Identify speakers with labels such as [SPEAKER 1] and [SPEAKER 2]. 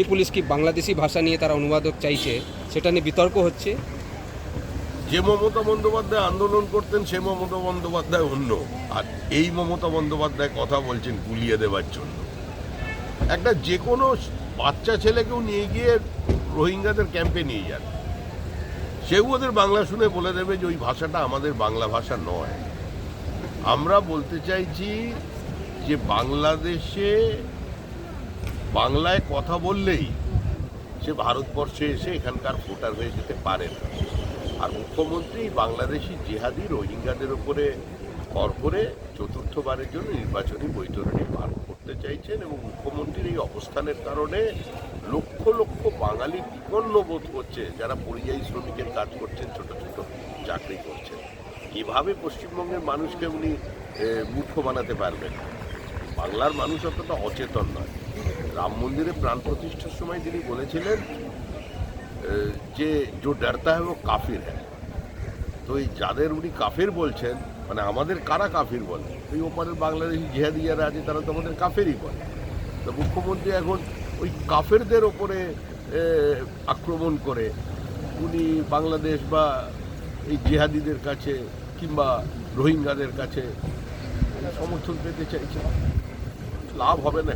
[SPEAKER 1] Police কি বাংলাদেশি ভাষা নিয়ে তারা অনুবাদক চাইছে, সেটা নিয়ে বিতর্ক হচ্ছে।
[SPEAKER 2] যে মমতা বন্দ্যোপাধ্যায় আন্দোলন করতেন সে মমতা বন্দ্যোপাধ্যায় অন্য, আর এই মমতা বন্দ্যোপাধ্যায় কথা বলছেন গুলিয়ে দেওয়ার জন্য। একটা যে কোনো বাচ্চা ছেলেকেও নিয়ে গিয়ে রোহিঙ্গাদের ক্যাম্পে নিয়ে যান, সেও ওদের বাংলা শুনে বলে দেবে যে ওই ভাষাটা আমাদের বাংলা ভাষা নয়। আমরা বলতে চাইছি যে বাংলাদেশে বাংলায় কথা বললেই সে ভারতবর্ষে এসে এখানকার ভোটার হয়ে যেতে পারে না। আর মুখ্যমন্ত্রী বাংলাদেশি জিহাদি রোহিঙ্গাদের উপরে ভর করে চতুর্থবারের জন্য নির্বাচনী বৈতরণী পার করতে চাইছেন, এবং মুখ্যমন্ত্রীর এই অবস্থানের কারণে লক্ষ লক্ষ বাঙালি বিপন্ন বোধ করছে, যারা পরিযায়ী শ্রমিকের কাজ করছেন, ছোট ছোট চাকরি করছেন। এভাবে পশ্চিমবঙ্গের মানুষকে উনি মূর্খ বানাতে পারবেন। বাংলার মানুষ অতটা অচেতন নয়। রাম মন্দিরে প্রাণ প্রতিষ্ঠার সময় তিনি বলেছিলেন যে जो डरता है वो काफिर है। তো এই যাদের উনি কাফের বলছেন, মানে আমাদের কারা কাফির বলে, ওই ওপারের বাংলাদেশি জিহাদি যারা আছে তারা তো আমাদের কাফেরই বলে। তো মুখ্যমন্ত্রী এখন ওই কাফেরদের ওপরে আক্রমণ করে উনি বাংলাদেশ বা এই জিহাদিদের কাছে কিংবা রোহিঙ্গাদের কাছে সমর্থন পেতে চাইছেন। লাভ হবে না।